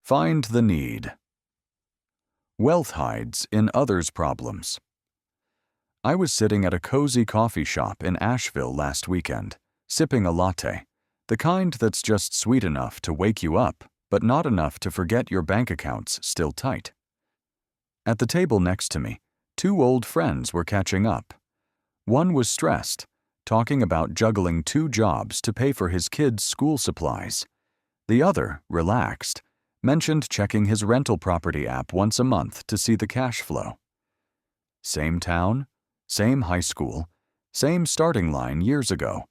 Find the need. Wealth hides in others' problems. I was sitting at a cozy coffee shop in Asheville last weekend, sipping a latte, the kind that's just sweet enough to wake you up, but not enough to forget your bank account's still tight. At the table next to me, two old friends were catching up. One was stressed, talking about juggling two jobs to pay for his kids' school supplies. The other, relaxed, mentioned checking his rental property app once a month to see the cash flow. Same town, same high school, same starting line years ago,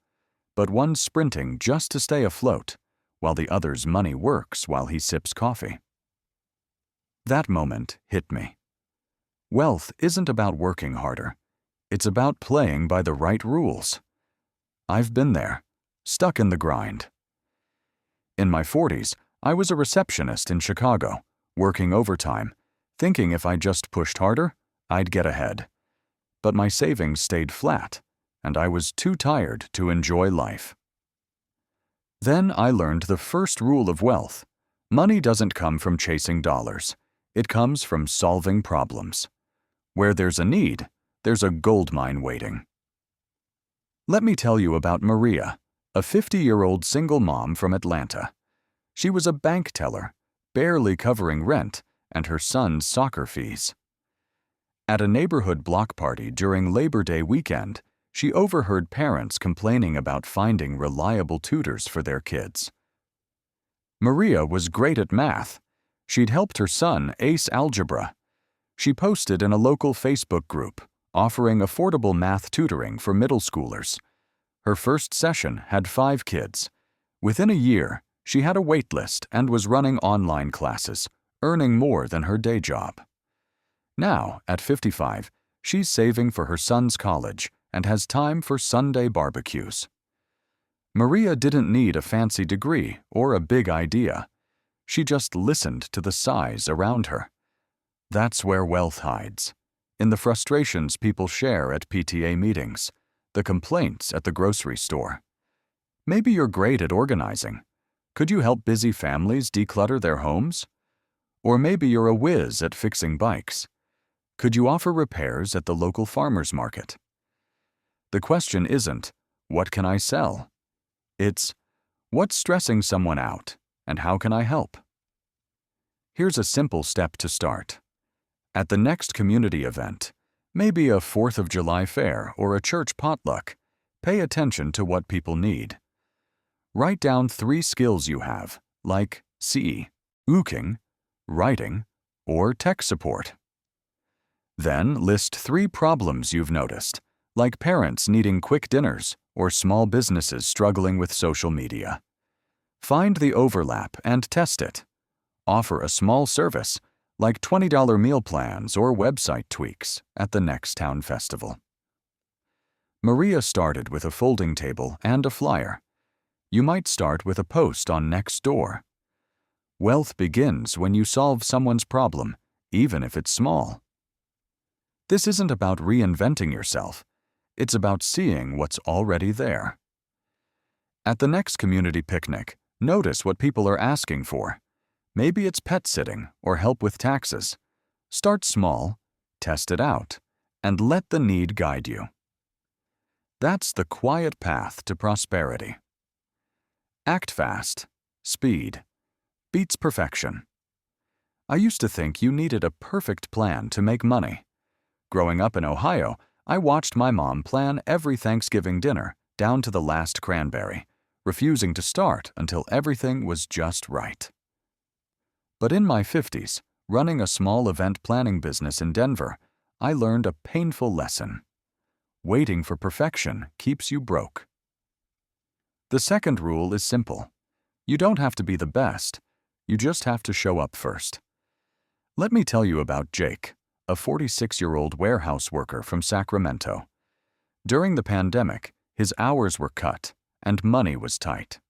but one sprinting just to stay afloat, while the other's money works while he sips coffee. That moment hit me. Wealth isn't about working harder. It's about playing by the right rules. I've been there, stuck in the grind. In my 40s, I was a receptionist in Chicago, working overtime, thinking if I just pushed harder, I'd get ahead. But my savings stayed flat, and I was too tired to enjoy life. Then I learned the first rule of wealth. Money doesn't come from chasing dollars. It comes from solving problems. Where there's a need, there's a gold mine waiting. Let me tell you about Maria, a 50-year-old single mom from Atlanta. She was a bank teller, barely covering rent and her son's soccer fees. At a neighborhood block party during Labor Day weekend, she overheard parents complaining about finding reliable tutors for their kids. Maria was great at math. She'd helped her son ace algebra. She posted in a local Facebook group, offering affordable math tutoring for middle schoolers. Her first session had 5 kids. Within a year, she had a wait list and was running online classes, earning more than her day job. Now, at 55, she's saving for her son's college and has time for Sunday barbecues. Maria didn't need a fancy degree or a big idea. She just listened to the sighs around her. That's where wealth hides. In the frustrations people share at PTA meetings, the complaints at the grocery store. Maybe you're great at organizing. Could you help busy families declutter their homes? Or maybe you're a whiz at fixing bikes. Could you offer repairs at the local farmer's market? The question isn't, what can I sell? It's, what's stressing someone out, and how can I help? Here's a simple step to start. At the next community event, maybe a 4th of July fair or a church potluck, pay attention to what people need. Write down 3 skills you have, like cooking, writing, or tech support. Then list 3 problems you've noticed, like parents needing quick dinners or small businesses struggling with social media. Find the overlap and test it. Offer a small service, like $20 meal plans or website tweaks, at the next town festival. Maria started with a folding table and a flyer. You might start with a post on Nextdoor. Wealth begins when you solve someone's problem, even if it's small. This isn't about reinventing yourself. It's about seeing what's already there. At the next community picnic, notice what people are asking for. Maybe it's pet sitting or help with taxes. Start small, test it out, and let the need guide you. That's the quiet path to prosperity. Act fast. Speed beats perfection. I used to think you needed a perfect plan to make money. Growing up in Ohio, I watched my mom plan every Thanksgiving dinner down to the last cranberry, refusing to start until everything was just right. But in my 50s, running a small event planning business in Denver, I learned a painful lesson. Waiting for perfection keeps you broke. The second rule is simple. You don't have to be the best. You just have to show up first. Let me tell you about Jake, a 46-year-old warehouse worker from Sacramento. During the pandemic, his hours were cut and money was tight.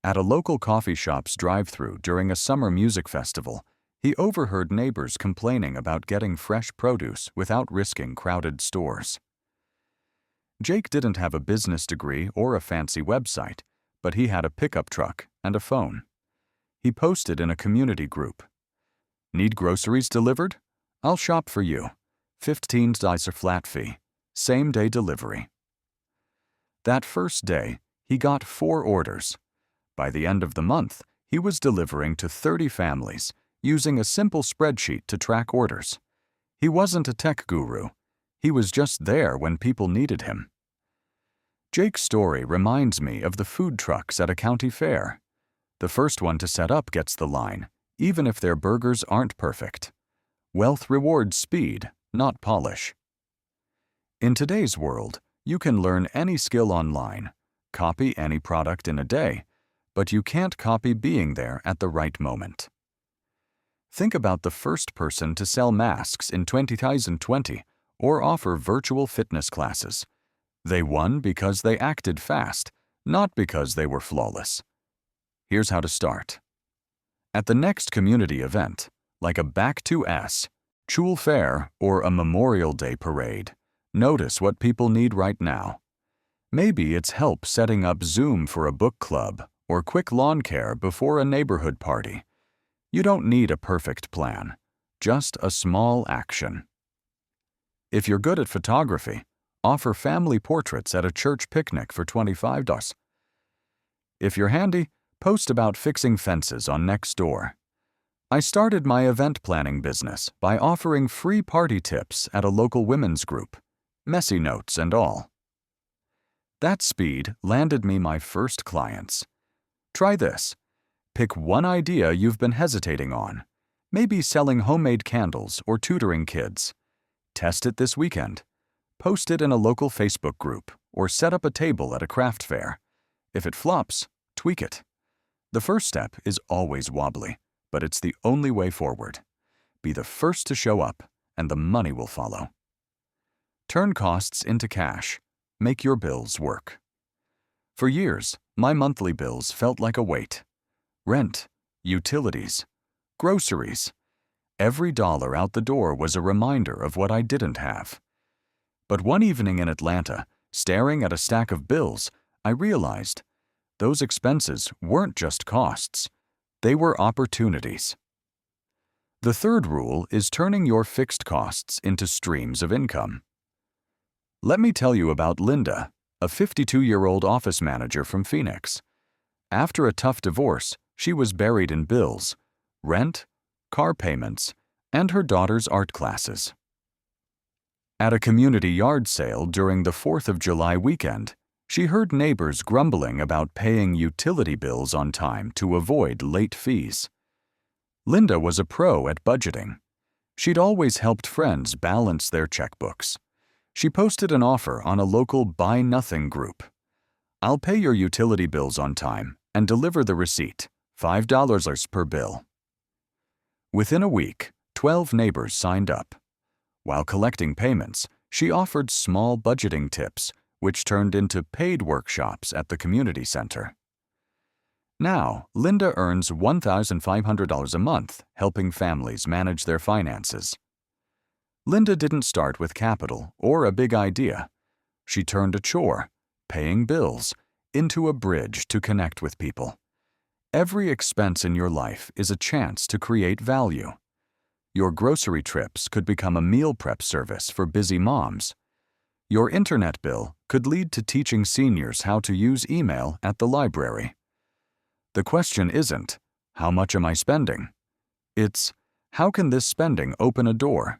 At a local coffee shop's drive-thru during a summer music festival, he overheard neighbors complaining about getting fresh produce without risking crowded stores. Jake didn't have a business degree or a fancy website, but he had a pickup truck and a phone. he posted in a community group. Need groceries delivered? I'll shop for you. $15 flat fee. Same-day delivery. That first day, he got 4 orders. By the end of the month, he was delivering to 30 families, using a simple spreadsheet to track orders. He wasn't a tech guru. He was just there when people needed him. Jake's story reminds me of the food trucks at a county fair. The first one to set up gets the line, even if their burgers aren't perfect. Wealth rewards speed, not polish. In today's world, you can learn any skill online, copy any product in a day, but you can't copy being there at the right moment. Think about the first person to sell masks in 2020 or offer virtual fitness classes. They won because they acted fast, not because they were flawless. Here's how to start. At the next community event, like a Back to S, Chul Fair, or a Memorial Day parade, notice what people need right now. Maybe it's help setting up Zoom for a book club or quick lawn care before a neighborhood party. You don't need a perfect plan, just a small action. If you're good at photography, offer family portraits at a church picnic for $25. If you're handy, post about fixing fences on Nextdoor. I started my event planning business by offering free party tips at a local women's group, messy notes and all. That speed landed me my first clients. Try this. Pick one idea you've been hesitating on, maybe selling homemade candles or tutoring kids. Test it this weekend. Post it in a local Facebook group or set up a table at a craft fair. If it flops, tweak it. The first step is always wobbly, but it's the only way forward. Be the first to show up, and the money will follow. Turn costs into cash. Make your bills work. For years, my monthly bills felt like a weight. Rent, utilities, groceries. Every dollar out the door was a reminder of what I didn't have. But one evening in Atlanta, staring at a stack of bills, I realized those expenses weren't just costs. They were opportunities. The third rule is turning your fixed costs into streams of income. Let me tell you about Linda, a 52-year-old office manager from Phoenix. After a tough divorce, she was buried in bills, rent, car payments, and her daughter's art classes. At a community yard sale during the 4th of July weekend, she heard neighbors grumbling about paying utility bills on time to avoid late fees. Linda was a pro at budgeting. She'd always helped friends balance their checkbooks. She posted an offer on a local Buy Nothing group. I'll pay your utility bills on time and deliver the receipt, $5 per bill. Within a week, 12 neighbors signed up. While collecting payments, she offered small budgeting tips, which turned into paid workshops at the community center. Now, Linda earns $1,500 a month helping families manage their finances. Linda didn't start with capital or a big idea. She turned a chore, paying bills, into a bridge to connect with people. Every expense in your life is a chance to create value. Your grocery trips could become a meal prep service for busy moms. Your internet bill could lead to teaching seniors how to use email at the library. The question isn't, how much am I spending? It's, how can this spending open a door?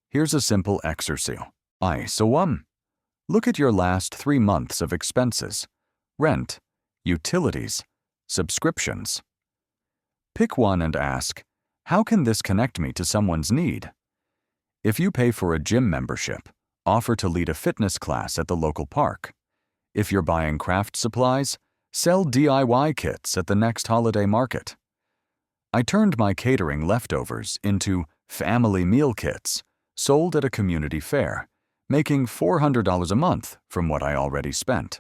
Here's a simple exercise. Look at your last 3 months of expenses. Rent, utilities, subscriptions. Pick one and ask, how can this connect me to someone's need? If you pay for a gym membership, offer to lead a fitness class at the local park. If you're buying craft supplies, sell DIY kits at the next holiday market. I turned my catering leftovers into family meal kits, sold at a community fair, making $400 a month from what I already spent.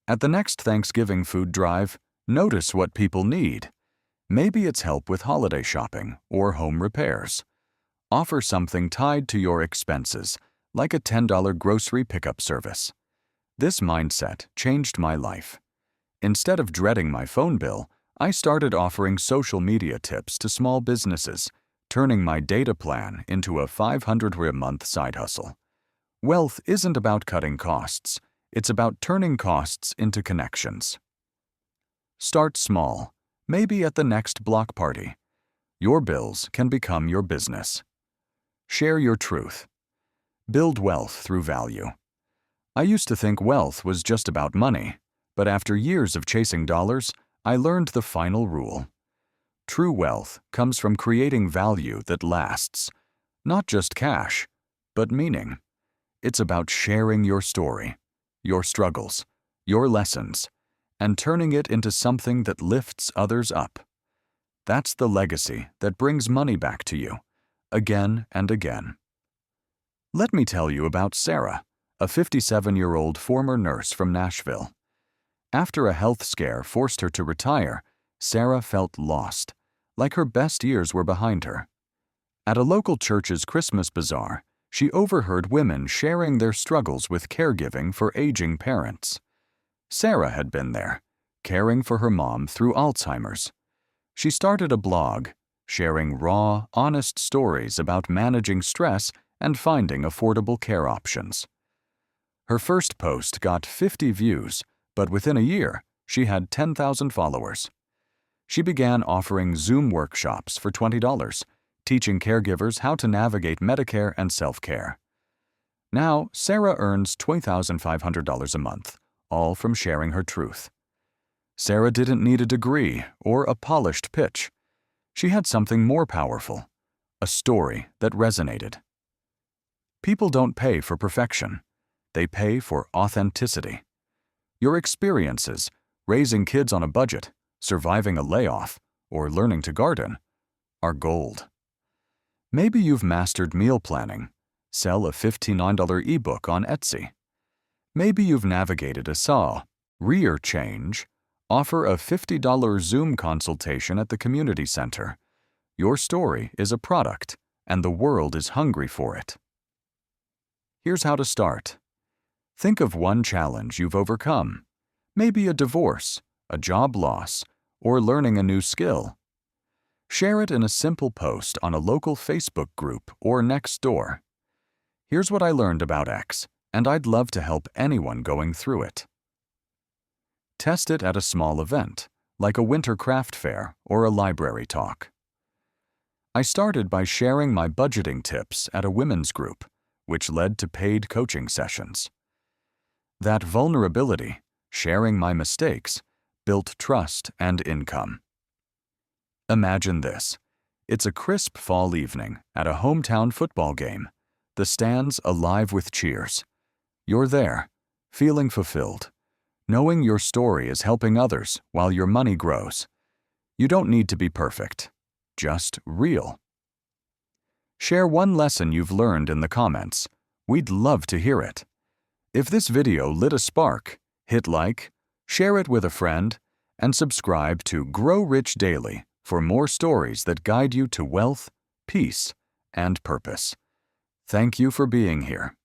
At the next Thanksgiving food drive, notice what people need. Maybe it's help with holiday shopping or home repairs. Offer something tied to your expenses, like a $10 grocery pickup service. This mindset changed my life. Instead of dreading my phone bill, I started offering social media tips to small businesses, turning my data plan into a 500 a month side hustle. Wealth isn't about cutting costs. It's about turning costs into connections. Start small, maybe at the next block party. Your bills can become your business. Share your truth. Build wealth through value. I used to think wealth was just about money, but after years of chasing dollars, I learned the final rule. True wealth comes from creating value that lasts, not just cash, but meaning. It's about sharing your story, your struggles, your lessons, and turning it into something that lifts others up. That's the legacy that brings money back to you, again and again. Let me tell you about Sarah, a 57-year-old former nurse from Nashville. After a health scare forced her to retire, Sarah felt lost, like her best years were behind her. At a local church's Christmas bazaar, she overheard women sharing their struggles with caregiving for aging parents. Sarah had been there, caring for her mom through Alzheimer's. She started a blog, sharing raw, honest stories about managing stress and finding affordable care options. Her first post got 50 views, but within a year, she had 10,000 followers. She began offering Zoom workshops for $20, teaching caregivers how to navigate Medicare and self-care. Now, Sarah earns $2,500 a month, all from sharing her truth. Sarah didn't need a degree or a polished pitch. She had something more powerful, a story that resonated. People don't pay for perfection. They pay for authenticity. Your experiences, raising kids on a budget, surviving a layoff, or learning to garden, are gold. Maybe you've mastered meal planning, sell a $59 ebook on Etsy. Maybe you've navigated a career change, offer a $50 Zoom consultation at the community center. Your story is a product, and the world is hungry for it. Here's how to start. Think of one challenge you've overcome, maybe a divorce, a job loss, or learning a new skill. Share it in a simple post on a local Facebook group or next door. Here's what I learned about X, and I'd love to help anyone going through it. Test it at a small event, like a winter craft fair or a library talk. I started by sharing my budgeting tips at a women's group, which led to paid coaching sessions. That vulnerability, sharing my mistakes, built trust and income. Imagine this. It's a crisp fall evening at a hometown football game, the stands alive with cheers. You're there, feeling fulfilled, knowing your story is helping others while your money grows. You don't need to be perfect, just real. Share one lesson you've learned in the comments. We'd love to hear it. If this video lit a spark, hit like, share it with a friend, and subscribe to Grow Rich Daily for more stories that guide you to wealth, peace, and purpose. Thank you for being here.